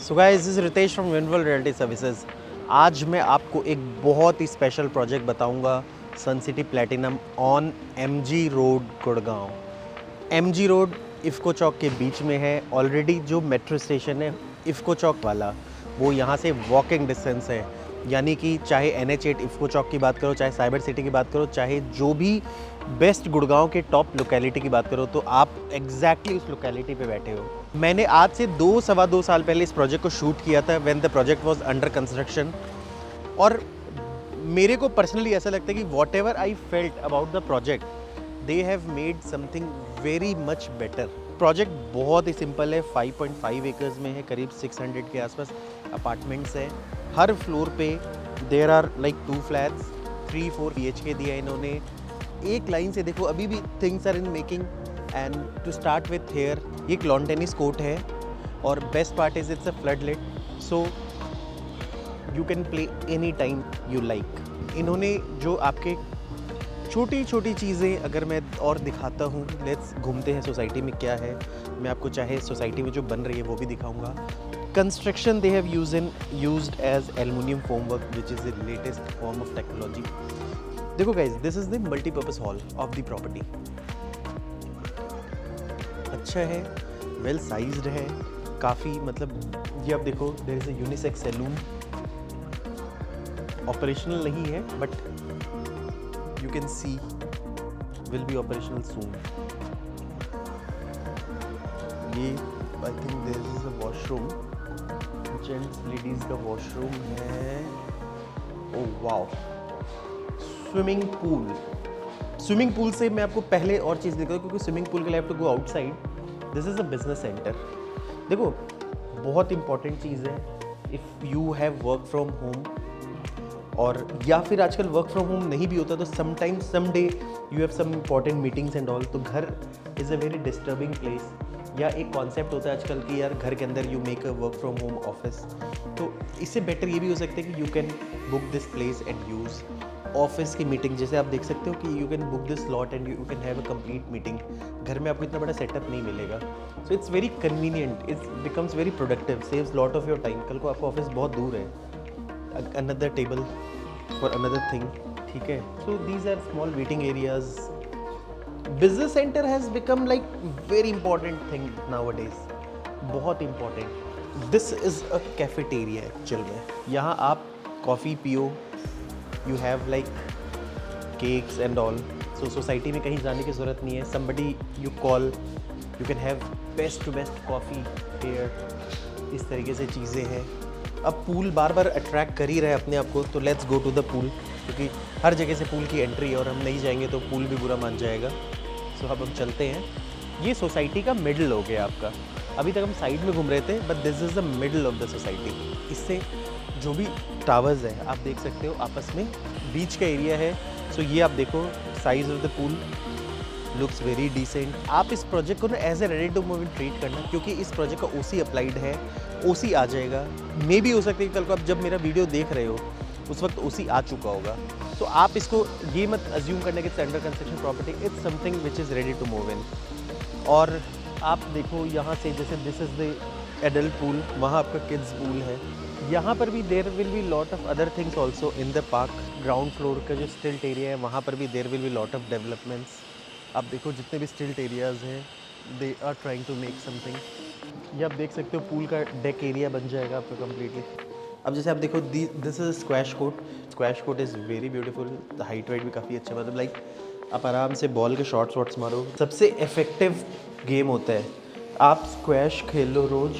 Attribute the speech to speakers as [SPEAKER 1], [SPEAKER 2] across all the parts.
[SPEAKER 1] So guys, this is Ritesh from Winworld realty services. आज मैं आपको एक बहुत ही स्पेशल प्रोजेक्ट बताऊंगा, Sun City Platinum on MG road Gurgaon. MG road IFFCO चौक के बीच में है। ऑलरेडी जो मेट्रो स्टेशन है इफ़को चौक वाला, वो यहाँ से वॉकिंग डिस्टेंस है। यानी कि चाहे NH8 इफ़को चौक की बात करो, चाहे साइबर सिटी की बात करो, चाहे जो भी बेस्ट गुड़गांव के टॉप लोकेलिटी की बात करो, तो आप एग्जैक्टली उस लोकेलिटी पे बैठे हो। मैंने आज से 2 साल पहले इस प्रोजेक्ट को शूट किया था, when the project was under construction. और मेरे को पर्सनली ऐसा लगता है कि what ever I felt about the project, they have made something very much better. Project बहुत ही सिंपल है, 5.5 एकर्स में है, करीब 600 के आसपास अपार्टमेंट्स है। हर फ्लोर पे there are like 2 flats, 3-4 BHK दिया इन्होंने। एक लाइन से देखो, अभी भी things are in making. And to start with here, ये एक लॉन टेनिस कोर्ट है और best part is it's a flood lit, so you can play any time you like. इन्होंने जो आपके छोटी छोटी चीज़ें, अगर मैं और दिखाता हूँ, लेट्स घूमते हैं सोसाइटी में क्या है। मैं आपको चाहे सोसाइटी में जो बन रही है वो भी दिखाऊंगा। Construction they have used as aluminium form work, which is the latest form of technology. देखो guys, this is the multipurpose hall of the property. अच्छा है, वेल साइज्ड है काफ़ी। मतलब ये आप देखो, there is a unisex salon. Operational नहीं है, but you can see will be operational soon. ये I think this is a washroom, gents ladies का washroom है। oh wow, swimming pool से मैं आपको पहले और चीज़ दिखाऊँ, क्योंकि स्विमिंग पूल के लिए have to go outside. This is a business center. देखो, बहुत इंपॉर्टेंट चीज़ है, if you have work from home, और या फिर आजकल वर्क फ्रॉम होम नहीं भी होता, तो sometimes someday you have some important meetings and all, तो घर is a very disturbing place. या एक कॉन्सेप्ट होता है आजकल कि यार घर के अंदर you make a work from home office, तो इससे बेटर ये भी हो सकता है कि you can book this place and use office की मीटिंग। जैसे आप देख सकते हो कि you can book this slot and you can have a complete meeting. घर में आपको इतना बड़ा सेटअप नहीं मिलेगा, so it's very convenient, it's becomes very productive, saves lot of your time. कल को आपका ऑफिस बहुत दूर है, another table for another thing, ठीक है। So these are small waiting areas. Business center has become like very important thing nowadays, बहुत important. This is a cafeteria actual में। यहाँ आप कॉफ़ी पियो, you have like cakes and all. So society में कहीं जाने की ज़रूरत नहीं है, somebody you call, you can have best to best coffee here. इस तरीके से चीज़ें हैं। अब पूल बार बार अट्रैक्ट कर ही रहा है अपने आप को, तो let's go to the pool, क्योंकि हर जगह से पूल की एंट्री है और हम नहीं जाएंगे तो पूल भी बुरा मान जाएगा। सो अब हम चलते हैं। ये सोसाइटी का मिडल हो गया आपका। अभी तक हम साइड में घूम रहे थे, but this is the middle of the society. इससे जो भी टावर्स है आप देख सकते हो आपस में, बीच का एरिया है। सो ये आप देखो, size of the pool looks very decent. आप इस प्रोजेक्ट को ना as a ready to move treat करना, क्योंकि इस प्रोजेक्ट का OC अप्लाइड है, OC आ जाएगा। मे भी हो सकता है कि कल को आप जब मेरा वीडियो देख रहे हो उस वक्त OC आ चुका होगा, तो आप इसको ये मत अज्यूम करना कि it's under construction property, it's something which is ready to move in. और आप देखो यहाँ से, जैसे this is the adult pool, वहाँ आपका किड्स पूल है। यहाँ पर भी there will be lot of other things also in the park. Ground floor का जो स्टिल्ट एरिया है, वहाँ पर भी there will be lot of developments. आप देखो, जितने भी स्टिल्ट एरियाज़ हैं, they are trying to make something. ये आप देख सकते हो, पूल का डेक एरिया बन जाएगा आपका कम्प्लीटली। अब जैसे आप देखो, this is squash court. Squash court is very beautiful, height white भी काफ़ी अच्छा, मतलब लाइक आप आराम से बॉल के शॉट्स मारो। सबसे इफेक्टिव गेम होता है, आप स्क्वैश खेल लो रोज़।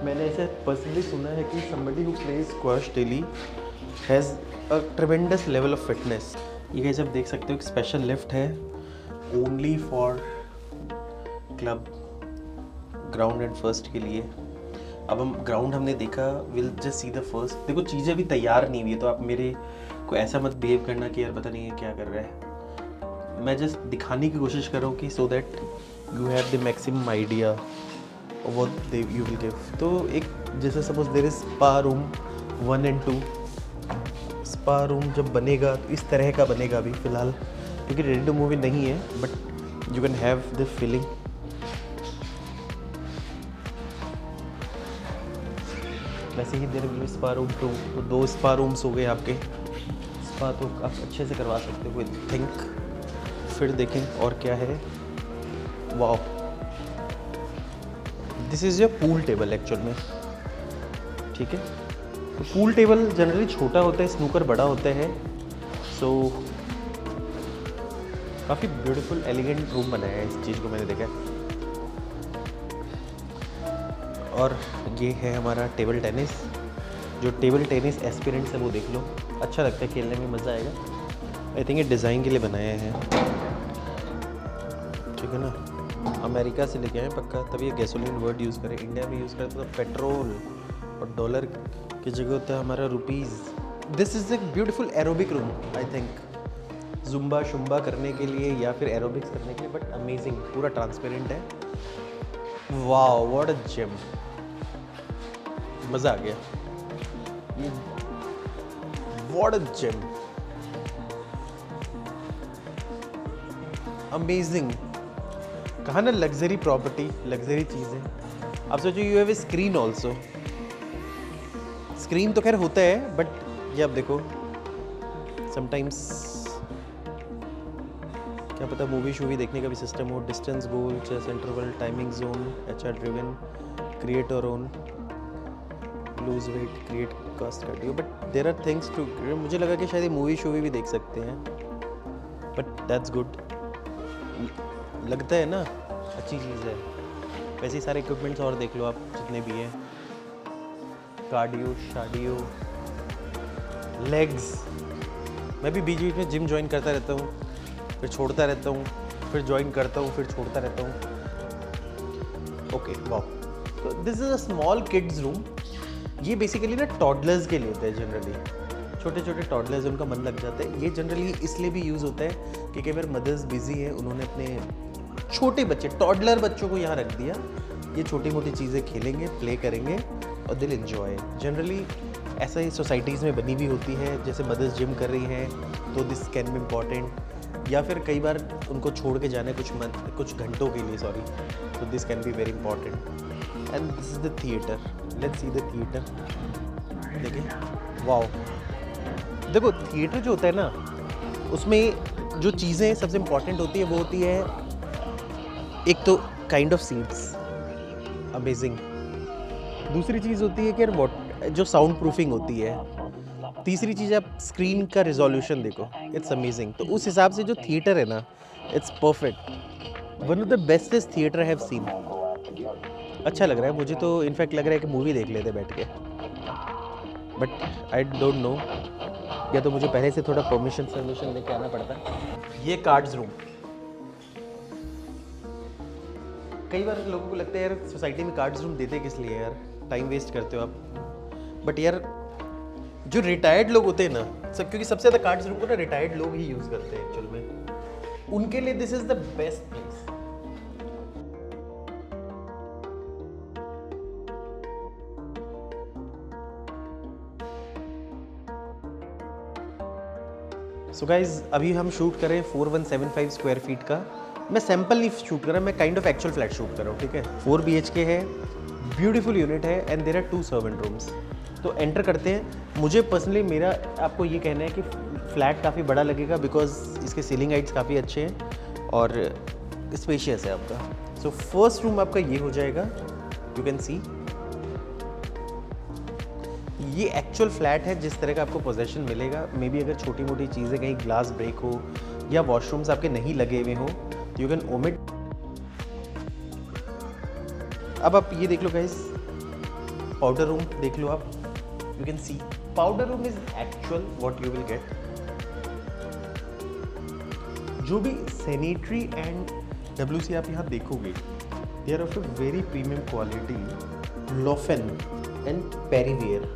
[SPEAKER 1] मैंने ऐसे पर्सनली सुना है कि somebody who plays squash daily has a ट्रेमेंडस level of fitness. ये गाइस आप देख सकते हो, एक स्पेशल लिफ्ट है only for club ground and first के लिए। अब हम ग्राउंड हमने देखा, will just see the first. देखो, चीज़ें अभी तैयार नहीं हुई है, तो आप मेरे को ऐसा मत बिहेव करना कि यार पता नहीं है क्या कर रहा है। मैं जस्ट दिखाने की कोशिश कर रहा हूँ कि so that you have the maximum idea of what they you will give. तो एक जैसे suppose there is spa room 1 and 2। Spa room जब बनेगा तो इस तरह का बनेगा अभी फ़िलहाल, क्योंकि रेडी टू मूव नहीं है, but you can have the feeling. वैसे ही there will be spa room too, तो 2 स्पा रूम्स हो गए आपके। स्पा तो आप अच्छे से करवा सकते हो, आई थिंक। फिर देखें और क्या है। Wow, this is your pool table actual में, ठीक है। तो पूल टेबल जनरली छोटा होता है, स्नूकर बड़ा होता है। सो काफ़ी ब्यूटीफुल एलिगेंट रूम बनाया है, इस चीज़ को मैंने देखा है। और ये है हमारा टेबल टेनिस। जो टेबल टेनिस एस्पिरेंट्स है वो देख लो, अच्छा लगता है, खेलने में मज़ा आएगा। आई थिंक ये डिज़ाइन के लिए बनाया है, ठीक है ना। अमेरिका से लेके आए पक्का, तभी ये गैसोलीन वर्ड यूज़ करें। इंडिया में यूज़ करते तो पेट्रोल और डॉलर की जगह होता है हमारा rupees. This is a beautiful aerobic room, I think Zumba Shumba करने के लिए या फिर एरोबिक्स करने के लिए, बट अमेजिंग, पूरा ट्रांसपेरेंट है। वाओ, व्हाट अ जिम, मज़ा आ गया। ये व्हाट अ जिम, अमेजिंग। कहा ना लग्जरी प्रॉपर्टी, लग्जरी चीज़ें। आप सोचो you have a screen also. Screen तो खैर होता है, बट ये आप देखो समटाइम्स क्या पता मूवी शूवी देखने का भी सिस्टम हो। Distance goal, chase interval, timing zone, HR driven, create और own, lose weight, create cast cardio. But there are things too, मुझे लगा कि शायद ये मूवी शूवी भी देख सकते हैं, बट दैट्स गुड। लगता है ना, अच्छी चीज़ है। वैसे ही सारे इक्विपमेंट्स और देख लो आप जितने भी हैं, कार्डियो, शार्डियो, लेग्स। मैं भी बीच बीच में जिम ज्वाइन करता रहता हूँ, फिर छोड़ता रहता हूँ, फिर ज्वाइन करता हूँ, फिर छोड़ता रहता हूँ। Okay, wow. तो this is a small kids room. ये बेसिकली ना टॉडलर्स के लिए होता है जनरली, छोटे छोटे टॉडलर्स, उनका मन लग जाता है। ये जनरली इसलिए भी यूज़ होता है कि कई बार मदर्स बिजी हैं, उन्होंने अपने छोटे बच्चे, टॉडलर बच्चों को यहाँ रख दिया। ये छोटी मोटी चीज़ें खेलेंगे, प्ले करेंगे और दिल इन्जॉय। जनरली ऐसा ही सोसाइटीज़ में बनी हुई होती है, जैसे मदर्स जिम कर रही हैं तो दिस कैन बी इम्पॉर्टेंट, या फिर कई बार उनको छोड़ के जाना है कुछ घंटों के लिए, सॉरी, तो this can be very important. And this is the theatre, let's see the theatre. देखिए, वाओ, देखो थिएटर जो होता है ना, उसमें जो चीज़ें सबसे इम्पॉर्टेंट होती है वो होती है एक तो काइंड ऑफ सीट्स, अमेजिंग। दूसरी चीज़ होती है कि जो साउंड प्रूफिंग होती है। तीसरी चीज़ आप स्क्रीन का रिजोल्यूशन देखो, इट्स अमेजिंग। तो उस हिसाब से जो थिएटर है ना, it's perfect, one of the bestest theatre I have seen. अच्छा लग रहा है मुझे तो, इनफैक्ट लग रहा है कि मूवी देख लेते बैठ के, बट आई डोंट नो, या तो मुझे पहले से थोड़ा परमिशन लेके आना पड़ता है। ये कार्ड्स रूम, कई बार लोगों को लगता है यार सोसाइटी में कार्ड्स रूम देते किस लिए यार, टाइम वेस्ट करते हो आप। बट यार जो रिटायर्ड लोग होते हैं ना, सब, क्योंकि सबसे ज़्यादा कार्ड्स रूम को ना रिटायर्ड लोग ही यूज़ करते हैं एक्चुअल में, उनके लिए this is the best place. So guys, अभी हम शूट करें 4175 स्क्वायर फीट का। मैं सैम्पल नहीं शूट कर रहा, मैं kind of actual flat shoot कर रहा हूँ, ठीक है। 4 BHK है, ब्यूटीफुल यूनिट है, and there are 2 servant rooms. तो एंटर करते हैं। मुझे पर्सनली, मेरा आपको ये कहना है कि फ्लैट काफ़ी बड़ा लगेगा, बिकॉज इसके सीलिंग हाइट्स काफ़ी अच्छे हैं और स्पेशियस है आपका। सो फर्स्ट रूम आपका ये हो जाएगा, यू कैन सी। ये एक्चुअल फ्लैट है, जिस तरह का आपको पोजेशन मिलेगा। मे बी अगर छोटी मोटी चीज़ें, कहीं ग्लास ब्रेक हो या वॉशरूम्स आपके नहीं लगे हुए हो, यू कैन ओमिट। अब आप ये देख लो गाइस, पाउडर रूम देख लो आप, you can see powder room is actual what you will get. जो भी सैनिटरी एंड WC आप यहाँ देखोगे, they are of a very premium quality, Laufen and Parryware.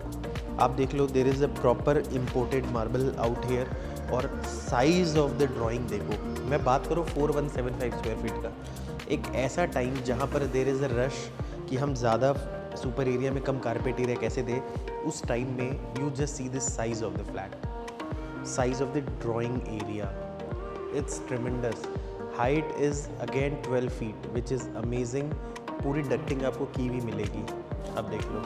[SPEAKER 1] आप देख लो, there is a proper imported marble out here, और size of the drawing देखो। मैं बात करूँ 4175 स्क्वायर फीट का, एक ऐसा टाइम जहाँ पर देयर इज़ अ रश कि हम ज़्यादा सुपर एरिया में कम कारपेट एरिया कैसे दे, उस टाइम में you just see this size of the flat, size of the drawing area, it's ट्रेमेंडस। Height is again 12 feet which is amazing. पूरी डक्टिंग आपको की हुई मिलेगी, आप देख लो।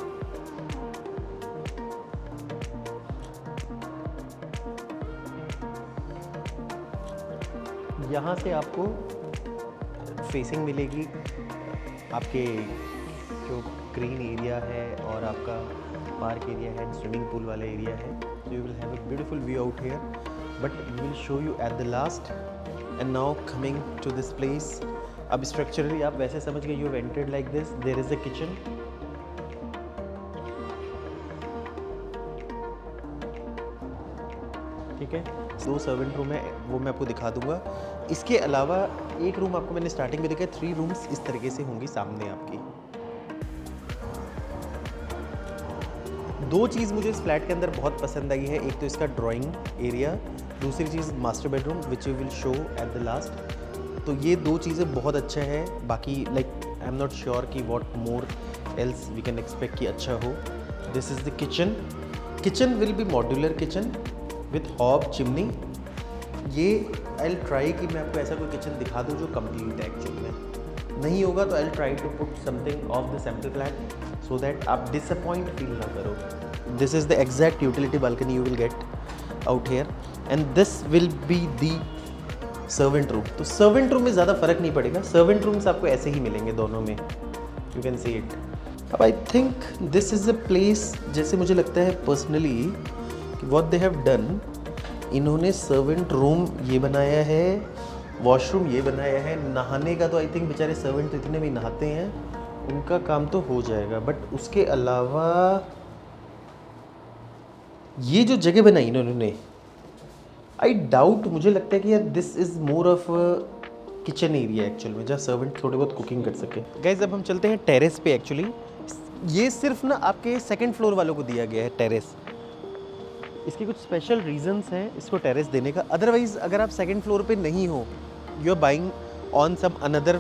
[SPEAKER 1] यहाँ से आपको फेसिंग मिलेगी आपके जो ग्रीन एरिया है और आपका पार्क एरिया है, स्विमिंग पूल वाला एरिया है. So you will have a beautiful view out here, but we will show you at the last. And now coming to this place. अब structurally आप वैसे समझ गए, you have entered like this. There is a kitchen. ठीक है, 2 servant room है, वो मैं आपको दिखा दूंगा. इसके अलावा एक रूम आपको मैंने स्टार्टिंग में दिखाया. 3 रूम्स इस तरीके से होंगी सामने आपकी. 2 चीज़ मुझे इस फ्लैट के अंदर बहुत पसंद आई है. एक तो इसका ड्राइंग एरिया, दूसरी चीज़ master bedroom which you will show at the last. तो ये 2 चीज़ें बहुत अच्छा है. बाकी like I am not sure कि what more else we can expect कि अच्छा हो. This is the kitchen. Kitchen will be modular kitchen with hob chimney. ये आई विल ट्राई कि मैं आपको ऐसा कोई किचन दिखा दूँ जो कंप्लीट है. एक्चुअली में नहीं होगा तो I will try to put something of the sample plan so that आप डिसअपॉइंट फील ना करो. This is the exact utility balcony you will get out here and this will be the servant room. तो servant room में ज़्यादा फ़र्क नहीं पड़ेगा. Servant rooms आपको ऐसे ही मिलेंगे दोनों में. You can see it. अब I think this is a place, जैसे मुझे लगता है पर्सनली कि व्हाट दे हैव डन, इन्होंने सर्वेंट रूम ये बनाया है, वॉशरूम ये बनाया है. नहाने का तो आई थिंक बेचारे सर्वेंट तो इतने भी नहाते हैं, उनका काम तो हो जाएगा. बट उसके अलावा ये जो जगह बनाई इन्होंने, आई डाउट, मुझे लगता है कि यार this is more of kitchen area actual में, जहाँ सर्वेंट थोड़े बहुत कुकिंग कर सके. गाइज अब हम चलते हैं टेरेस पे. एक्चुअली ये सिर्फ ना आपके 2nd फ्लोर वालों को दिया गया है टेरेस. इसके कुछ स्पेशल रीजंस हैं इसको टेरेस देने का. अदरवाइज़ अगर आप 2nd फ्लोर पे नहीं हो, you are buying on some another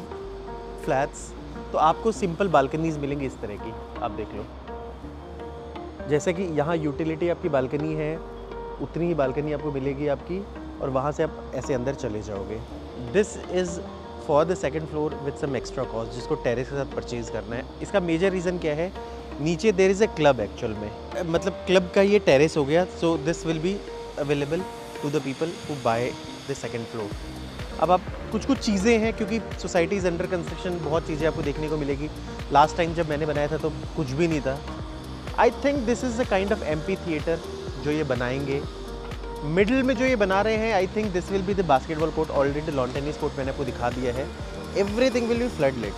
[SPEAKER 1] flats, तो आपको सिंपल बालकनीज मिलेंगी इस तरह की. आप देख लो, जैसे कि यहाँ यूटिलिटी आपकी बालकनी है, उतनी ही बालकनी आपको मिलेगी आपकी, और वहाँ से आप ऐसे अंदर चले जाओगे. This is for the 2nd floor with some extra cost, जिसको टेरेस के साथ परचेज़ करना है. इसका मेजर रीज़न क्या है, नीचे there is a club actual में, मतलब क्लब का ये टेरेस हो गया. So this will be available to the people who buy the 2nd floor. अब आप कुछ चीज़ें हैं, क्योंकि सोसाइटी इज़ अंडर कंस्ट्रक्शन, बहुत चीज़ें आपको देखने को मिलेगी. लास्ट टाइम जब मैंने बनाया था तो कुछ भी नहीं था. आई think this is a kind of amphi theatre जो ये बनाएंगे. मिडिल में जो ये बना रहे हैं, I think this will be the basketball court. Already lawn tennis court मैंने आपको दिखा दिया है. Everything will be flood lit.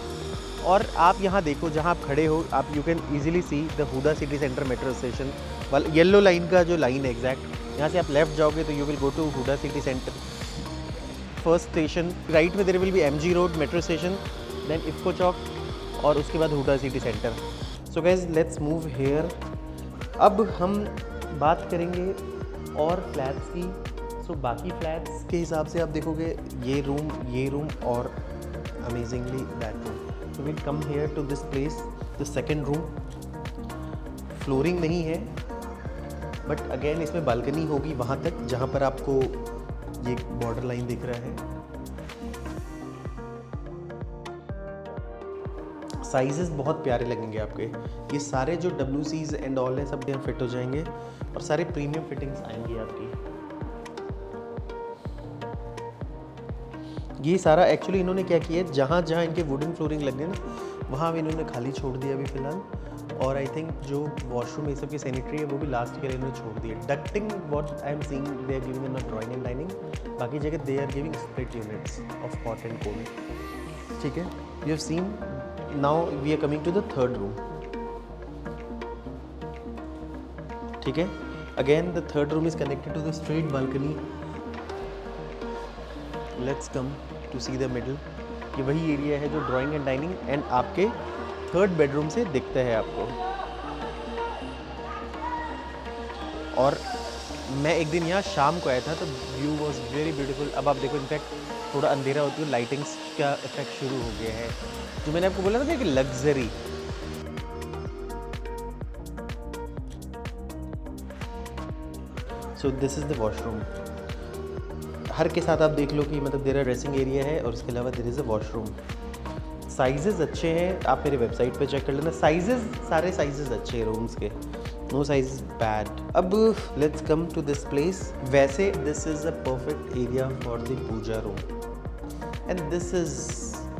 [SPEAKER 1] और आप यहाँ देखो, जहाँ आप खड़े हो, आप you can easily see the Huda city Centre metro station. वाला येलो लाइन का जो लाइन है एग्जैक्ट, यहाँ से आप लेफ्ट जाओगे तो you will go to HUDA city centre first station. Right में there will be MG road metro station, then IFFCO Chowk, और उसके बाद HUDA city centre. So guys let's move here. अब हम बात करेंगे और फ्लैट्स की. सो बाकी फ्लैट्स के हिसाब से आप देखोगे ये रूम और amazingly that room. So will come here to this place, the 2nd room. Flooring नहीं है, बट अगेन इसमें बालकनी होगी वहाँ तक जहाँ पर आपको ये बॉर्डर लाइन दिख रहा है. साइजेस बहुत प्यारे लगेंगे आपके. ये सारे जो WCs एंड ऑल है सब यहाँ फिट हो जाएंगे, और सारे प्रीमियम फिटिंग्स आएंगी आपकी. ये सारा एक्चुअली इन्होंने क्या किया है, जहाँ जहाँ इनके वुडन फ्लोरिंग लग गए ना, वहाँ इन्होंने खाली छोड़ दिया अभी फ़िलहाल. और आई थिंक जो वॉशरूम ये सब की सैनिटरी है वो भी लास्ट के लिए इन्होंने छोड़ दी है. Ducting what I am seeing they are giving in drawing and dining. बाकी जगह they are giving split units of hot and cold. ठीक है, you have seen. Now we are coming to the 3rd room. ठीक है, again the 3rd room is connected to the straight balcony. Let's come to see the middle. ये वही area है जो drawing and dining and आपके 3rd bedroom से दिखता है आपको. और मैं एक दिन यहाँ शाम को आया था तो व्यू वॉज वेरी ब्यूटीफुल. अब आप देखो, इनफैक्ट थोड़ा अंधेरा होती है, लाइटिंग्स का इफेक्ट शुरू हो गया है. जो मैंने आपको बोला था कि luxury. So this is the washroom. हर के साथ आप देख लो कि मतलब देर ड्रेसिंग एरिया है, और उसके अलावा देर इज़ अ वॉशरूम. साइजेस अच्छे हैं, आप मेरे वेबसाइट पे चेक कर लेना. सारे साइजेस अच्छे हैं रूम्स के, नो साइज बैड. अब let's come to this place. वैसे this is a perfect area for the puja room. And this is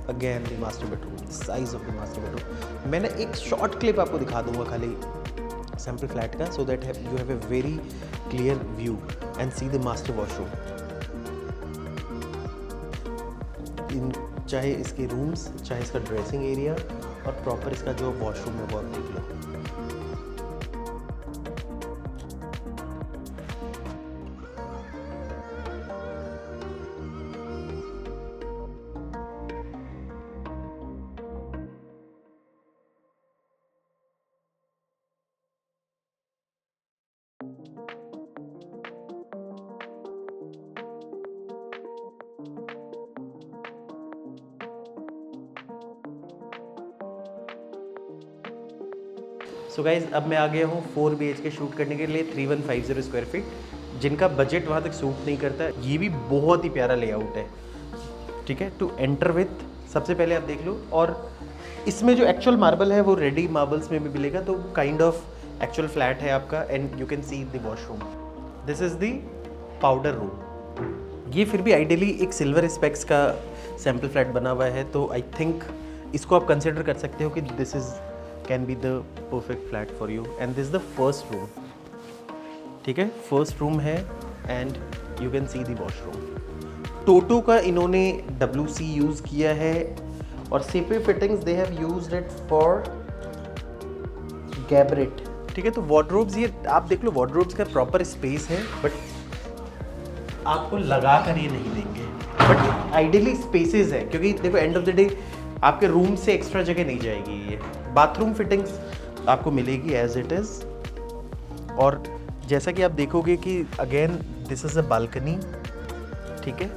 [SPEAKER 1] again the master bedroom, size of the master bedroom. मैंने एक शॉर्ट क्लिप आपको दिखा दूंगा खाली sample flat का, सो that you have a very clear view and see the master washroom. चाहे इसके rooms, चाहे इसका ड्रेसिंग एरिया और प्रॉपर इसका जो वॉशरूम है वो आप देख लो। सो गाइज अब मैं आ गया हूँ 4 BHK शूट करने के लिए 3150 स्क्वायर फीट, जिनका बजट वहाँ तक सूट नहीं करता। ये भी बहुत ही प्यारा लेआउट है, ठीक है। टू एंटर विथ, सबसे पहले आप देख लो, और इसमें जो एक्चुअल मार्बल है वो रेडी मार्बल्स में भी मिलेगा, तो काइंड ऑफ एक्चुअल फ्लैट है आपका। And you can see the washroom, this is the powder room. ये फिर भी आइडियली एक सिल्वर स्पेक्स का सैम्पल फ्लैट बना हुआ है, तो आई थिंक इसको आप कंसिडर कर सकते हो कि this is can be the perfect flat for you. And this the first room, ठीक है, फर्स्ट रूम है and you can see the washroom. Toto का इन्होंने WC यूज़ किया है और CP fittings they have used it for गैब्रेट, ठीक है। तो वार्डरोब्स, ये आप देख लो, वार्डरोब्स का प्रॉपर स्पेस है, बट आपको लगा कर ये नहीं देंगे, बट आइडियली स्पेसेस है, क्योंकि देखो एंड ऑफ द डे आपके रूम से एक्स्ट्रा जगह नहीं जाएगी। ये बाथरूम फिटिंग्स आपको मिलेगी एज इट इज़, और जैसा कि आप देखोगे कि again this is a balcony, ठीक है।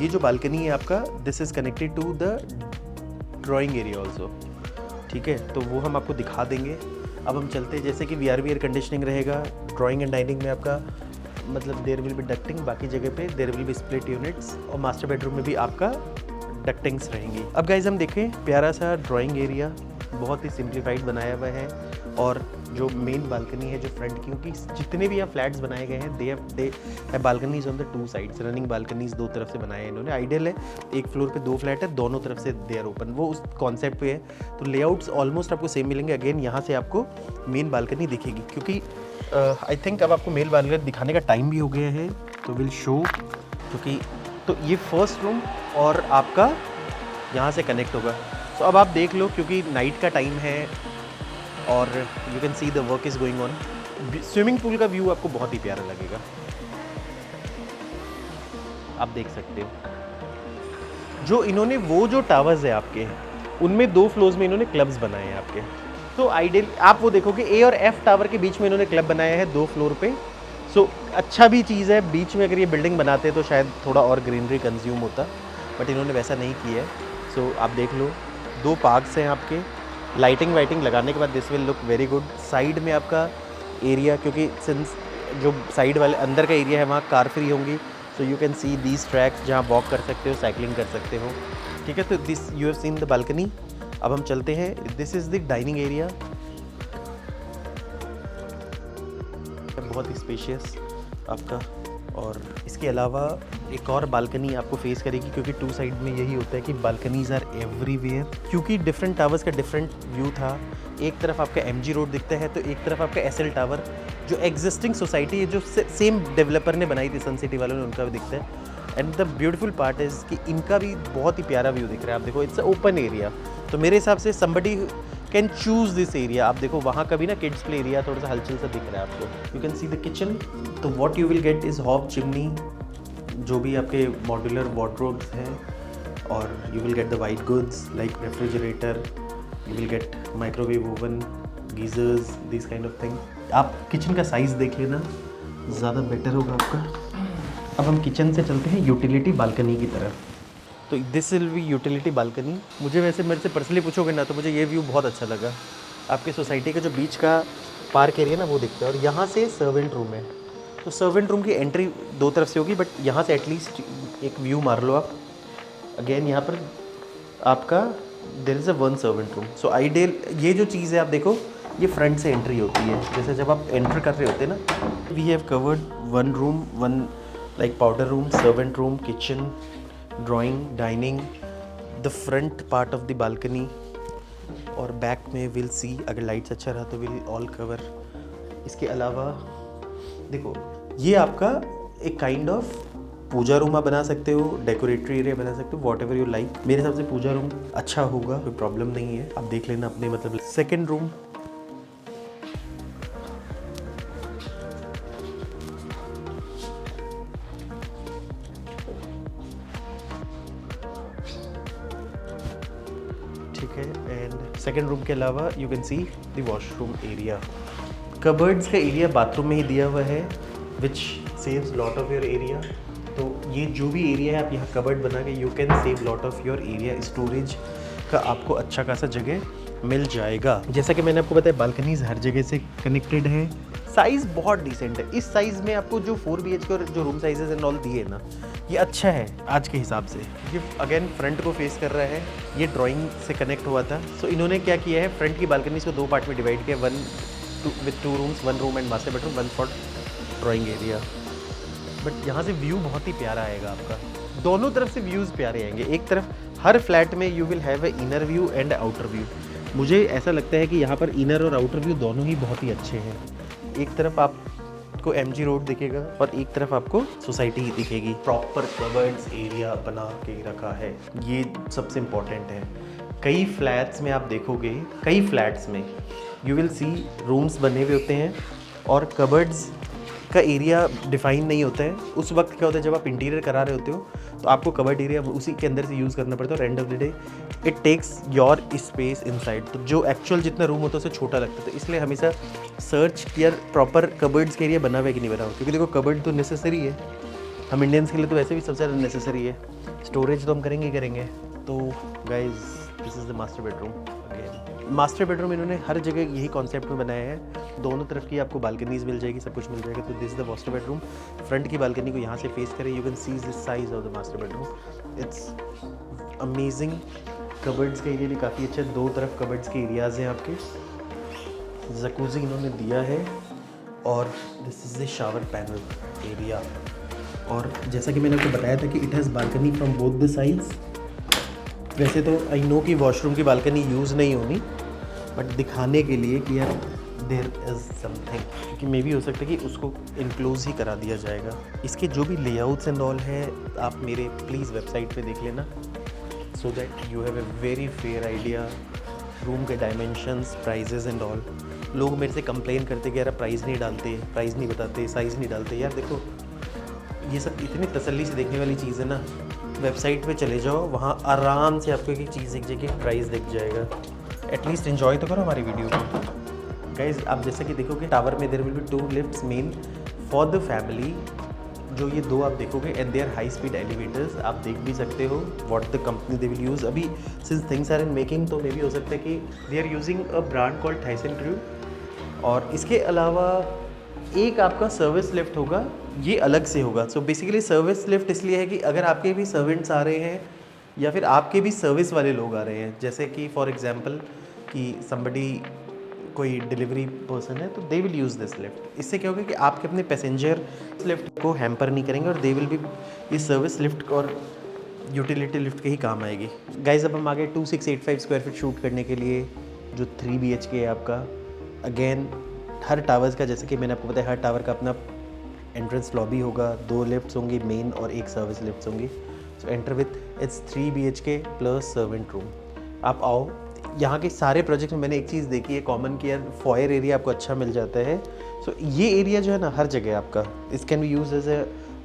[SPEAKER 1] ये जो बालकनी है आपका, this is connected to the drawing area also, ठीक है, तो वो हम आपको दिखा देंगे। अब हम चलते हैं, जैसे कि VRV एयर कंडीशनिंग रहेगा ड्राइंग एंड डाइनिंग में आपका, मतलब देयर विल बी डक्टिंग, बाकी जगह पे there will be split units, और मास्टर बेडरूम में भी आपका डक्टिंग्स रहेंगी। अब गाइज हम देखें, प्यारा सा ड्राइंग एरिया, बहुत ही सिंप्लीफाइड बनाया हुआ है, और जो मेन बालकनी है जो फ्रंट की, क्योंकि जितने भी यहाँ फ्लैट्स बनाए गए हैं दे है balconies on the 2 sides, running balconies 2 तरफ से बनाए हैं इन्होंने। आइडियल है, एक फ्लोर पे 2 फ्लैट है, दोनों तरफ से दे आर ओपन, वो उस कॉन्सेप्ट पे है। तो लेआउट्स ऑलमोस्ट आपको सेम मिलेंगे। अगेन यहाँ से आपको मेन बालकनी दिखेगी, क्योंकि आई थिंक अब आपको मेन बालकनी दिखाने का टाइम भी हो गया है, तो विल शो, क्योंकि तो ये फर्स्ट रूम और आपका यहाँ से कनेक्ट होगा। तो अब आप देख लो, क्योंकि नाइट का टाइम है और you can see the work is going on. Swimming pool का व्यू आपको बहुत ही प्यारा लगेगा, आप देख सकते हो। जो इन्होंने वो जो टावर्स है आपके, उनमें 2 फ्लोर्स में इन्होंने क्लब्स बनाए हैं आपके, तो आइडियल आप वो देखोगे A और F टावर के बीच में इन्होंने क्लब बनाया है 2 फ्लोर पे। सो अच्छा भी चीज़ है, बीच में अगर ये बिल्डिंग बनाते तो शायद थोड़ा और ग्रीनरी कंज्यूम होता, बट इन्होंने वैसा नहीं किया है। सो आप देख लो, 2 पार्क्स हैं आपके, लाइटिंग वाइटिंग लगाने के बाद this will look very good. Side में आपका एरिया, क्योंकि सिंस जो साइड वाले अंदर का एरिया है वहाँ कार फ्री होंगी, सो you can see these tracks जहाँ वॉक कर सकते हो, साइकिलिंग कर सकते हो, ठीक है। तो this you have seen the balcony. अब हम चलते हैं, this is the dining area, बहुत ही स्पेशियस आपका। और इसके अलावा एक और बालकनी आपको फेस करेगी, क्योंकि 2 साइड में यही होता है कि बालकनीज आर एवरीवेयर, क्योंकि डिफरेंट टावर्स का डिफरेंट व्यू था। एक तरफ आपका MG रोड दिखता है, तो एक तरफ आपका SL टावर, जो एग्जिस्टिंग सोसाइटी है, जो सेम डेवलपर ने बनाई थी, सन सिटी वालों ने, उनका भी दिखता है। And the beautiful part is कि इनका भी बहुत ही प्यारा व्यू दिख रहा है। आप देखो, इट्स ओपन एरिया, तो मेरे हिसाब से somebody can choose this area. आप देखो वहाँ का भी ना किड्स प्ले एरिया थोड़ा सा हलचल सा दिख रहा है आपको। You can see the kitchen, तो what you will get is hob chimney, जो भी आपके मॉड्यूलर वार्डरोब्स हैं, और you will get the white goods like refrigerator, you will get microwave oven, geysers, this kind of thing. आप kitchen का size देख लेना, ज़्यादा बेटर होगा आपका। अब हम किचन से चलते हैं यूटिलिटी बालकनी की तरफ। तो this will B utility balcony. मुझे वैसे मेरे से पर्सनली पूछोगे ना, तो मुझे ये व्यू बहुत अच्छा लगा। आपके सोसाइटी का जो बीच का पार्क एरिया ना वो दिखता है, और यहाँ से सर्वेंट रूम है, तो सर्वेंट रूम की एंट्री 2 तरफ से होगी, बट यहाँ से एटलीस्ट एक व्यू मार लो आप। अगेन यहाँ पर आपका there is a 1 servant room. So ideal ये जो चीज़ है, आप देखो ये फ्रंट से एंट्री होती है। जैसे जब आप एंटर कर रहे होते हैं ना, we have covered 1 room, 1 like powder room, servant room, kitchen, drawing, dining, the front part of the balcony और बैक में विल सी, अगर लाइट्स अच्छा रहा तो विल ऑल कवर। इसके अलावा देखो ये आपका एक काइंड ऑफ पूजा रूम आप बना सकते हो, डेकोरेटरी एरिया बना सकते हो, वॉट एवर यू लाइक। मेरे हिसाब से पूजा रूम अच्छा होगा, कोई प्रॉब्लम नहीं है, आप देख लेना अपने मतलब। सेकेंड रूम, ठीक है। एंड सेकेंड रूम के अलावा you can see the washroom area. Cupboards का एरिया बाथरूम में ही दिया हुआ है, which saves lot of your area. तो ये जो भी एरिया है आप यहाँ कबर्ड बना के you can save lot of your area. Storage का आपको अच्छा खासा जगह मिल जाएगा। जैसा कि मैंने आपको बताया बालकनीज हर जगह से कनेक्टेड है। साइज़ बहुत डिसेंट है। इस साइज़ में आपको जो 4 BHK और जो रूम साइजेस एंड ऑल दिए ना, ये अच्छा है आज के हिसाब से। ये अगेन फ्रंट को फेस कर रहा है, ये ड्राइंग से कनेक्ट हुआ था। सो इन्होंने क्या किया है, फ्रंट की बालकनीज को 2 पार्ट में डिवाइड किया, with 2 rooms, 1 room and master bedroom, 1 for drawing area. But यहाँ से व्यू बहुत ही प्यारा आएगा आपका, दोनों तरफ से व्यूज़ प्यारे आएंगे। एक तरफ हर फ्लैट में you will have a inner view and outer view. मुझे ऐसा लगता है कि यहाँ पर इनर और आउटर व्यू दोनों ही बहुत ही अच्छे हैं। एक तरफ आपको MG रोड दिखेगा और एक तरफ आपको सोसाइटी दिखेगी। प्रॉपर कबर्ड्स एरिया बना के रखा है, ये सबसे इम्पॉर्टेंट है। कई फ्लैट्स में आप देखोगे, कई फ्लैट्स में यू विल सी रूम्स बने हुए होते हैं और कबर्ड्स का एरिया डिफाइन नहीं होता है। उस वक्त क्या होता है, जब आप इंटीरियर करा रहे होते हो तो आपको कबर्ड एरिया उसी के अंदर से यूज़ करना पड़ता है और end of the day it takes your space inside. तो जो एक्चुअल जितना रूम होता है उससे छोटा लगता है। तो इसलिए हमेशा सर्च किया प्रॉपर कबर्ड्स के एरिया बना हुआ है कि नहीं बना हुआ, क्योंकि देखो कबर्ड तो नेसेसरी है, हम इंडियंस के लिए तो वैसे भी सबसे ज़्यादा नेसेसरी है। स्टोरेज तो हम करेंगे ही करेंगे। तो guys this is the master bedroom. Again master bedroom इन्होंने हर जगह यही कॉन्सेप्ट में बनाया है। दोनों तरफ की आपको बालकनीज मिल जाएगी, सब कुछ मिल जाएगा। तो this is the master bedroom. Front की बालकनी को यहाँ से फेस करें, you can see the size of the master bedroom. It's amazing. Cupboards का एरिया भी काफ़ी अच्छा है, 2 तरफ कबर्ड्स के एरियाज़ हैं आपके। जकूजी इन्होंने दिया है और this is the shower panel area. और जैसा कि मैंने आपको बताया था कि it has balcony from both the sides. वैसे तो आई नो कि वॉशरूम की बालकनी यूज़ नहीं होनी, बट दिखाने के लिए कि यार देयर इज़ समथिंग, क्योंकि मे भी हो सकता है कि उसको इनक्लोज ही करा दिया जाएगा। इसके जो भी लेआउट्स एंड ऑल है आप मेरे प्लीज़ वेबसाइट पे देख लेना, सो that you have a very fair idea room के डायमेंशंस, प्राइजेज़ एंड ऑल। लोग मेरे से कंप्लेन करते कि यार प्राइस नहीं डालते, प्राइस नहीं बताते, साइज़ नहीं डालते। यार देखो ये सब इतनी तसल्ली से देखने वाली चीज़ है ना, वेबसाइट पे चले जाओ, वहाँ आराम से आपको एक चीज़ दिख जाएगी, प्राइस दिख जाएगा। एटलीस्ट एंजॉय तो करो हमारी वीडियो को गाइज। आप जैसे कि देखोगे टावर में there will be 2 lifts main for the family. जो ये 2 आप देखोगे and there high speed elevators, आप देख भी सकते हो what the company they will use. अभी since things are in making तो मे भी हो सकता है कि they are using a brand called Thyssenkrupp. और इसके अलावा एक आपका सर्विस लिफ्ट होगा, ये अलग से होगा। सो बेसिकली सर्विस लिफ्ट इसलिए है कि अगर आपके भी सर्वेंट्स आ रहे हैं या फिर आपके भी सर्विस वाले लोग आ रहे हैं, जैसे कि फॉर एग्जांपल कि समबडी कोई डिलीवरी पर्सन है, तो दे विल यूज़ दिस लिफ्ट। इससे क्या होगा कि आपके अपने पैसेंजर लिफ्ट को हैम्पर नहीं करेंगे और दे विल भी इस सर्विस लिफ्ट और यूटिलिटी लिफ्ट के ही काम आएगी। गाइज अब हम आगे 2685 स्क्वायर फीट शूट करने के लिए जो 3 BHK है आपका। अगेन हर टावर्स का, जैसे कि मैंने आपको बताया, हर टावर का अपना एंट्रेंस लॉबी होगा, 2 लिफ्ट्स होंगी मेन और 1 सर्विस लिफ्ट्स होंगी। सो enter with its 3 BHK plus servant room. आप आओ, यहाँ के सारे प्रोजेक्ट में मैंने एक चीज़ देखी है कॉमन कि यार फॉयर एरिया आपको अच्छा मिल जाता है। सो ये एरिया जो है ना हर जगह आपका, इस can be use as a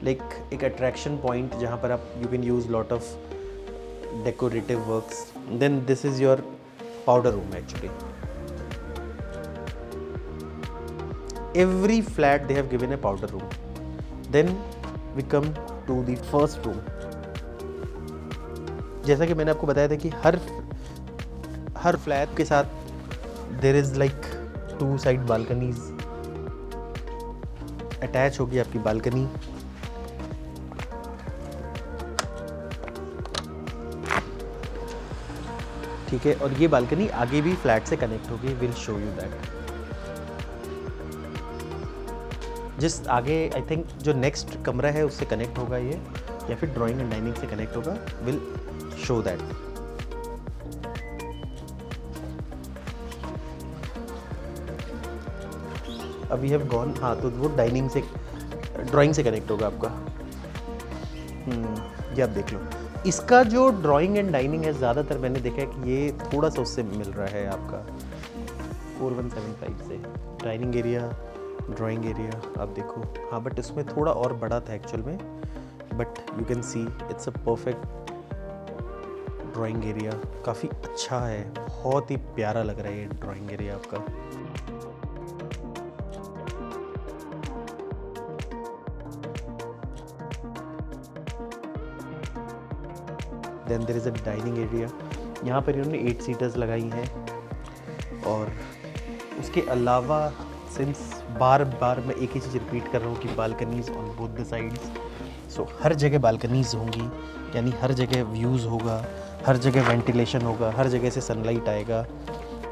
[SPEAKER 1] like एक अट्रैक्शन पॉइंट जहाँ पर आप you can use lot of decorative works. Then this is your powder room actually. Every flat they have given a powder room. Then we come to the first room. जैसा कि मैंने आपको बताया था कि हर फ्लैट के साथ there is like 2 side balconies attach होगी आपकी बालकनी। ठीक है, और ये बालकनी आगे भी फ्लैट से कनेक्ट होगी। Will show you that. जिस आगे आई थिंक जो नेक्स्ट कमरा है उससे कनेक्ट होगा ये। या फिर ड्राइंग एंड डाइनिंग से कनेक्ट होगा, विल शो दैट। अब वी हैव गॉन, हाँ तो वो डाइनिंग से ड्राइंग से कनेक्ट होगा आपका। ये आप देख लो, इसका जो ड्राइंग एंड डाइनिंग है ज़्यादातर मैंने देखा है कि ये थोड़ा सा उससे मिल रहा है आपका 4175 से। डाइनिंग एरिया, ड्राइंग एरिया आप देखो, हाँ बट इसमें थोड़ा और बड़ा था एक्चुअल में, but you can see it's a perfect drawing area. काफ़ी अच्छा है, बहुत ही प्यारा लग रहा है ये ड्राइंग एरिया आपका। Then there is a dining area, यहाँ पर इन्होंने 8 सीटर्स लगाई हैं। और उसके अलावा सिंस बार बार मैं एक ही चीज़ रिपीट कर रहा हूँ कि balconies on both the sides, so हर जगह बालकनीज होंगी, यानी हर जगह व्यूज़ होगा, हर जगह वेंटिलेशन होगा, हर जगह से सनलाइट आएगा।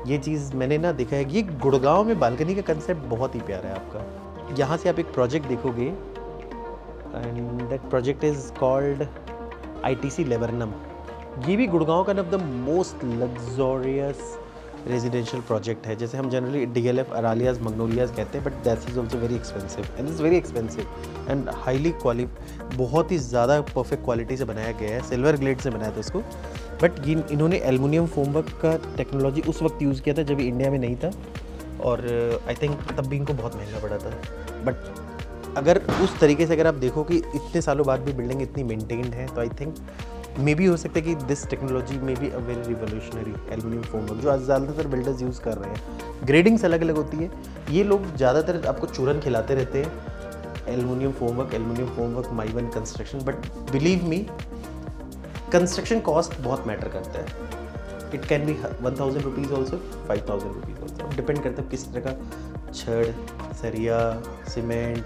[SPEAKER 1] ये चीज़ मैंने ना देखा है कि ये गुड़गांव में बालकनी का कंसेप्ट बहुत ही प्यारा है आपका। यहाँ से आप एक प्रोजेक्ट देखोगे and that project is called ITC laburnum. ये भी गुड़गांव का one of the most luxurious residential project है। जैसे हम जनरली DLF अरालियाज मगनोलियाज कहते हैं, but that is also very expensive and is very expensive and highly बहुत ही ज़्यादा परफेक्ट क्वालिटी से बनाया गया है। सिल्वर ग्लेड से बनाया था उसको, बट ये इन्होंने एल्युमिनियम फोमवर्क का टेक्नोलॉजी उस वक्त यूज़ किया था जब इंडिया में नहीं था, और आई थिंक तब भी इनको बहुत महंगा पड़ा था। बट अगर उस तरीके से अगर आप देखो कि इतने सालों बाद भी बिल्डिंग इतनी मेंटेन्ड है, तो आई थिंक मे भी हो सकता है कि दिस टेक्नोलॉजी में भी अ वेरी रिवोल्यूशनरी एल्युमिनियम फोमवर्क जो आज ज़्यादातर बिल्डर्स यूज़ कर रहे हैं। ग्रेडिंग्स अलग अलग होती है, ये लोग ज़्यादातर आपको चूरन खिलाते रहते हैं aluminium formwork Mivan construction, but believe me construction cost बहुत मैटर करता है। It can be 1000 rupees also, 5000 rupees also, depend करता है किस तरह का छड़, सरिया, सीमेंट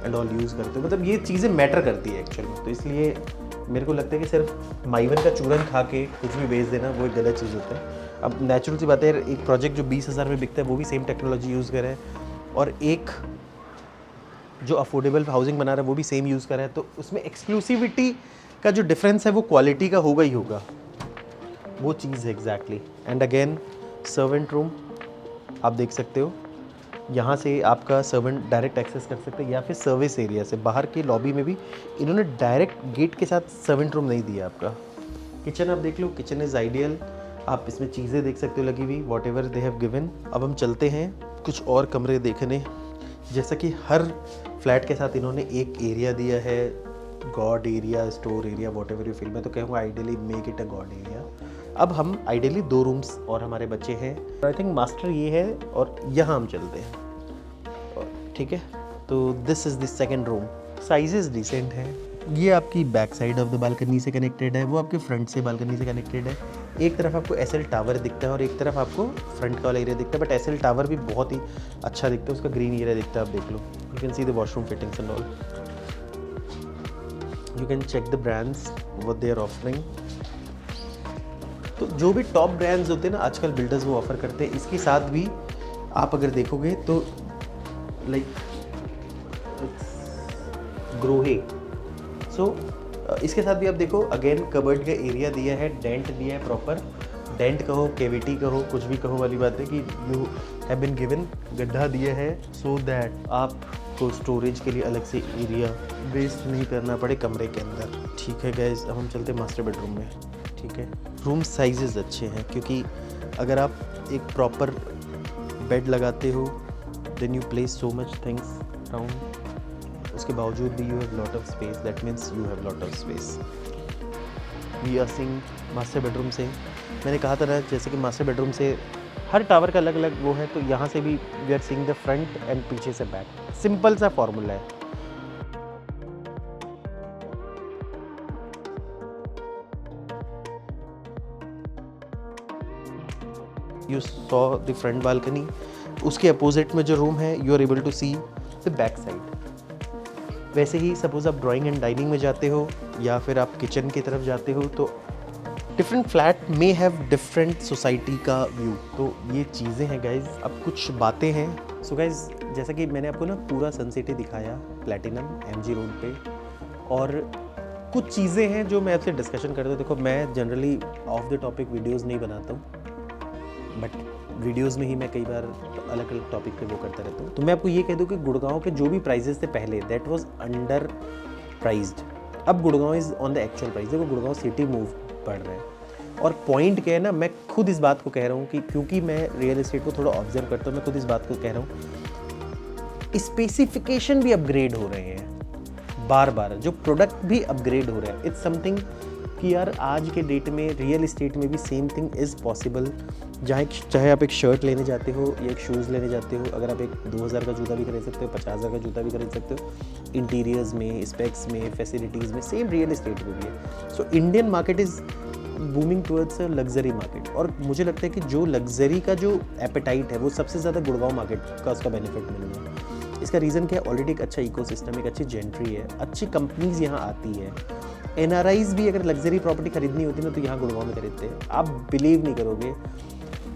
[SPEAKER 1] एंड ऑल यूज़ करते हो। मतलब ये चीज़ें मैटर करती है एक्चुअल में। तो इसलिए मेरे को लगता है कि सिर्फ माइवन का चूरन खा के कुछ भी बेच देना वो एक गलत चीज़ होता है। अब नेचुरल सी बात है, एक प्रोजेक्ट जो 20,000 में बिकता है वो भी सेम टेक्नोलॉजी यूज़ कर रहे हैं, और एक जो अफोर्डेबल हाउसिंग बना रहा है वो भी सेम यूज़ कर रहा है। तो उसमें एक्सक्लूसिविटी का जो डिफरेंस है वो क्वालिटी का होगा ही होगा, वो चीज़ है exactly. And again servant room आप देख सकते हो, यहाँ से आपका सर्वेंट डायरेक्ट एक्सेस कर सकते हैं, या फिर सर्विस एरिया से बाहर के लॉबी में भी इन्होंने डायरेक्ट गेट के साथ सर्वेंट रूम नहीं दिया आपका। किचन आप देख लो, किचन इज़ आइडियल, आप इसमें चीज़ें देख सकते हो लगी हुई, what ever they have given. अब हम चलते हैं कुछ और कमरे देखने। जैसा कि हर फ्लैट के साथ इन्होंने एक एरिया दिया है, God area, store area, what ever you feel. मैं तो कहूँगा ideally make it a God area. अब हम आइडियली 2 रूम्स और हमारे बच्चे हैं, आई थिंक मास्टर ये है, और यहाँ हम चलते हैं, ठीक है। तो this is the second room, sizes decent हैं। ये आपकी back side of the balcony से कनेक्टेड है, वो आपके फ्रंट से बालकनी से कनेक्टेड है। एक तरफ आपको SL टावर दिखता है और एक तरफ आपको फ्रंट का वाला एरिया दिखता है, बट SL टावर भी बहुत ही अच्छा दिखता है, उसका ग्रीन एरिया दिखता है, आप देख लो। You can see the washroom fittings and all, you can check the brands what they are offering. तो जो भी टॉप ब्रांड्स होते हैं ना आजकल बिल्डर्स वो ऑफर करते हैं। इसके साथ भी आप अगर देखोगे तो लाइक ग्रोहे, सो इसके साथ भी आप देखो अगेन कबर्ड का एरिया दिया है, डेंट दिया है प्रॉपर, डेंट कहो, कैविटी कहो, कुछ भी कहो वाली बात है कि यू हैव बीन गिवन, गड्ढा दिया है सो दैट आपको स्टोरेज के लिए अलग से एरिया वेस्ट नहीं करना पड़े कमरे के अंदर। ठीक है गाइज, अब हम चलते हैं मास्टर बेडरूम में। ठीक है, रूम साइजेस अच्छे हैं, क्योंकि अगर आप एक प्रॉपर बेड लगाते हो then you place so much things around, उसके बावजूद भी you have lot of space, that means you have lot of space. We are seeing master bedroom से, मैंने कहा था ना जैसे कि मास्टर बेडरूम से हर टावर का अलग अलग वो है, तो यहाँ से भी we are seeing the front and पीछे से बैक, सिंपल सा फॉर्मूला है। You saw the front balcony, उसके अपोजिट में जो रूम है you are able to see the back side. वैसे ही सपोज आप ड्राइंग एंड डाइनिंग में जाते हो या फिर आप किचन की तरफ जाते हो, तो डिफरेंट फ्लैट में हैव डिफरेंट सोसाइटी का व्यू। तो ये चीज़ें हैं गाइज। अब कुछ बातें हैं। सो गाइज, जैसा कि मैंने आपको ना पूरा सन सिटी दिखाया प्लैटिनम MG रोड पे, और कुछ चीज़ें हैं जो मैं आपसे डिस्कशन करता हूँ। देखो मैं generally of the topic videos नहीं बनाता हूँ, बट वीडियोस में ही मैं कई बार अलग अलग टॉपिक पे वो करता रहता हूँ। तो मैं आपको ये कह दूँ कि गुड़गांव के जो भी प्राइजेस थे पहले, दैट वाज अंडर प्राइज्ड। अब Gurgaon is on the actual price. देखो गुड़गांव सिटी मूव बढ़ रहा है, और पॉइंट क्या है ना, मैं खुद इस बात को कह रहा हूँ कि क्योंकि मैं रियल एस्टेट को थोड़ा ऑब्जर्व करता हूँ, मैं खुद इस बात को कह रहा हूँ, स्पेसिफिकेशन भी अपग्रेड हो रहे हैं बार बार, जो प्रोडक्ट भी अपग्रेड हो रहा है। इट्स समथिंग कि यार आज के डेट में रियल एस्टेट में भी सेम थिंग इज़ पॉसिबल। चाहे आप एक शर्ट लेने जाते हो या एक शूज़ लेने जाते हो, अगर आप एक 2000 का जूता भी खरीद सकते हो, 50,000 का जूता भी खरीद सकते हो, इंटीरियर्स में, स्पेक्स में, फैसिलिटीज़ में, सेम रियल एस्टेट में भी है। So Indian market is booming towards a luxury market, और मुझे लगता है कि जो लग्जरी का जो एपेटाइट है वो सबसे ज़्यादा गुड़गांव मार्केट का उसका बेनिफिट मिल रहा है। इसका रीज़न क्या है? ऑलरेडी एक अच्छा इकोसिस्टम, एक अच्छी जेंट्री है, अच्छी कंपनीज यहाँ आती है। NRIs भी अगर लग्जरी प्रॉपर्टी खरीदनी होती है ना तो यहाँ गुड़गांव में खरीदते हैं। आप बिलीव नहीं करोगे,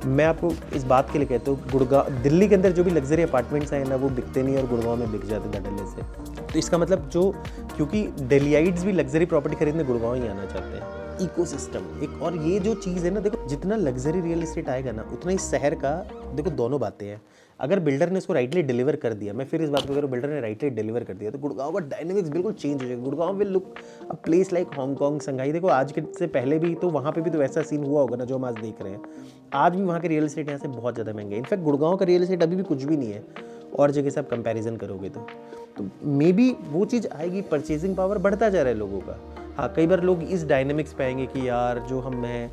[SPEAKER 1] मैं आपको इस बात के लिए कहता हूँ, गुड़गांव, दिल्ली के अंदर जो भी लग्जरी अपार्टमेंट्स हैं ना वो बिकते नहीं और गुड़गांव में बिक जाते धड़ल्ले से। तो इसका मतलब जो, क्योंकि दिल्लीइट्स भी लग्जरी प्रॉपर्टी खरीदने गुड़गांव ही आना चाहते हैं। इकोसिस्टम एक, और ये जो चीज़ है ना, देखो जितना लग्जरी रियल एस्टेट आएगा ना उतना ही शहर का, देखो दोनों बातें हैं। अगर बिल्डर ने उसको राइटली डिलीवर कर दिया, मैं फिर इस बात को कह रहा हूँ, बिल्डर ने राइटली डिलीवर कर दिया तो गुड़गांव का डायनेमिक्स बिल्कुल चेंज हो जाएगा। Gurgaon will look a place like Hong Kong, Shanghai. देखो आज के से पहले भी तो वहाँ पे भी तो वैसा सीन हुआ होगा ना जो हम आज देख रहे हैं। आज भी वहाँ के रियल एस्टेट यहाँ से बहुत ज़्यादा महंगे हैं। इनफैक्ट गुड़गांव का रियल एस्टेट अभी भी कुछ भी नहीं है और जगह से आप कंपेरिजन करोगे तो मे बी वो चीज़ आएगी, परचेजिंग पावर बढ़ता जा रहा है लोगों का। हाँ, कई बार लोग इस डायनेमिक्स पे आएंगे कि यार जो हम मैं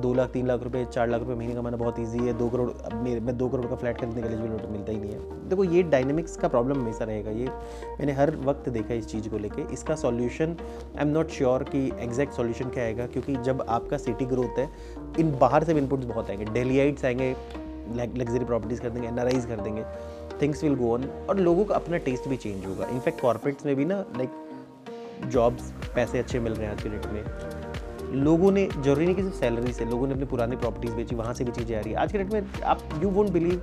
[SPEAKER 1] 2 लाख 3 लाख रुपए 4 लाख रुपए महीने कमाना बहुत ईजी है, 2 करोड़, अब मैं 2 करोड़ का फ्लैट खरीदने के लिए भी मिलता ही नहीं है। देखो ये डायनेमिक्स का प्रॉब्लम हमेशा रहेगा, ये मैंने हर वक्त देखा इस चीज़ को लेके। इसका solution I am not sure कि एग्जैक्ट सॉल्यूशन क्या आएगा, क्योंकि जब आपका सिटी ग्रोथ है, इन बाहर से इनपुट्स बहुत आएंगे। दिल्लीइट्स आएंगे, लग्जरी प्रॉपर्टीज़ कर देंगे, NRIs कर देंगे, थिंग्स विल गो ऑन, और लोगों का अपना टेस्ट भी चेंज होगा। इनफैक्ट कॉर्पोरेट्स में भी ना, लाइक जॉब्स, पैसे अच्छे मिल रहे हैं आज के डेट में। लोगों ने, जरूरी नहीं कि सिर्फ सैलरी से, लोगों ने अपनी पुरानी प्रॉपर्टीज़ बेची, वहाँ से भी चीज़ें आ रही है आज के डेट में। आप यू वोंट बिलीव,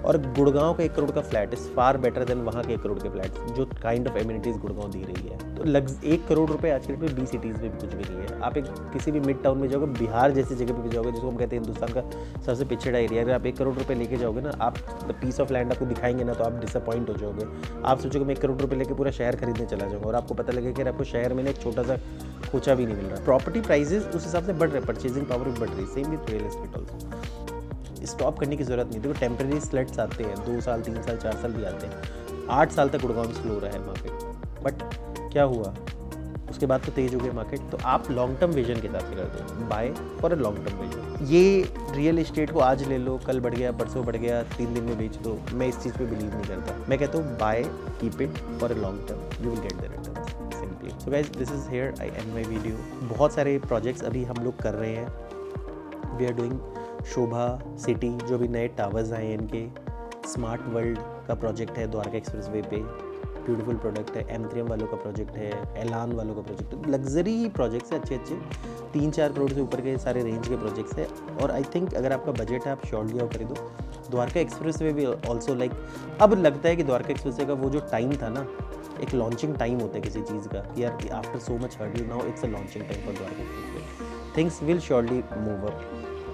[SPEAKER 1] और गुड़गांव का 1 करोड़ का flat is far better than वहाँ के 1 करोड़ के फ्लैट्स, जो काइंड ऑफ एमिनिटीज़ गुड़गांव दे रही है। तो 1 करोड़ रुपए आज के डेट में 20 सिटीज़ में भी कुछ भी नहीं है। आप एक किसी भी मिड टाउन में जाओगे, बिहार जैसी जगह पे भी जाओगे, जिसको हम कहते हैं हिंदुस्तान का सबसे पिछड़ा एरिया, अगर आप 1 करोड़ रुपए लेके जाओगे ना, आप द पीस ऑफ लैंड आपको दिखाएंगे ना तो आप डिसअपॉइंट हो जाओगे। आप सोचोगे मैं 1 करोड़ रुपए लेके पूरा शहर खरीदने चला जाऊँगा, और आपको पता लगेगा कि आपको शहर में एक छोटा सा खोचा भी नहीं मिल रहा। प्रॉपर्टी प्राइजेस उस हिसाब से बढ़ रहे हैं, परचेजिंग पावर भी बढ़ रही है। Same with real estate also. Stop करने की ज़रूरत नहीं। देखो टेम्परेरी स्लट्स आते हैं, 2 साल 3 साल 4 साल भी आते हैं। 8 साल तक गुड़गांव में स्लो रहा है मार्केट, बट क्या हुआ उसके बाद तो तेज़ हो गया मार्केट। तो आप लॉन्ग टर्म विजन के साथ कर दो, buy for a long term vision. ये रियल एस्टेट को आज ले लो, कल बढ़ गया, परसों बढ़ गया, 3 दिन में बेच दो, मैं इस चीज़ पे बिलीव नहीं करता। मैं कहता हूँ buy, keep it for a long term, you will get the returns simply. So guys, this is here I end my video. बहुत सारे प्रोजेक्ट्स अभी हम लोग कर रहे हैं। We are doing Sobha City, जो भी नए टावर्स आए हैं इनके, स्मार्ट वर्ल्ड का प्रोजेक्ट है द्वारका एक्सप्रेसवे पे, ब्यूटीफुल प्रोडक्ट है। M3M वालों का प्रोजेक्ट है, एलान वालों का प्रोजेक्ट है। लग्जरी ही प्रोजेक्ट्स है, अच्छे 3-4 करोड़ से ऊपर के सारे रेंज के प्रोजेक्ट्स है। और आई थिंक अगर आपका बजट है, आप श्योरली आओ खरीदो। द्वारका एक्सप्रेसवे भी ऑल्सो लाइक, अब लगता है कि द्वारका एक्सप्रेसवे का वो जो टाइम था ना, एक लॉन्चिंग टाइम होता है किसी चीज़ का, कि यार after so much hurdle now it's a launching time for Dwarka expressway. Things will surely move up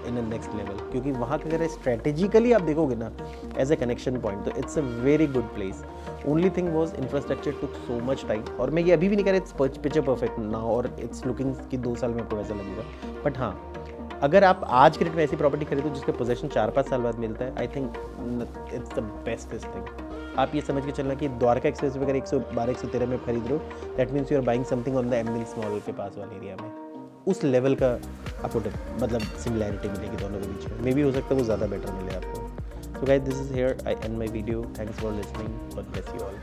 [SPEAKER 1] in a next level, क्योंकि वहाँ का अगर स्ट्रेटेजिकली आप देखोगे ना एज ए कनेक्शन पॉइंट, तो it's a very good place. Only thing was infrastructure took so much time, और मैं ये अभी भी नहीं कह रहा इट्स पिक्चर परफेक्ट नाउ और इट्स लुकिंग कि 2 साल में आपको वैसा लगेगा। बट हाँ, अगर आप आज के डेट में ऐसी प्रॉपर्टी खरीदो जिसका पोजेशन 4-5 साल बाद मिलता है, I think it's the bestest thing. आप ये समझ के चलना कि द्वारका एक्सप्रेस अगर 112-113 में खरीद रहे हो, that means you are buying something on the Eminence mall के पास वाले एरिया में। उस लेवल का आपको मतलब सिमिलैरिटी मिलेगी दोनों के बीच में। मे बी हो सकता है वो ज़्यादा बेटर मिले आपको। सो guys, this is here I end my video. Thanks for listening. God bless you all.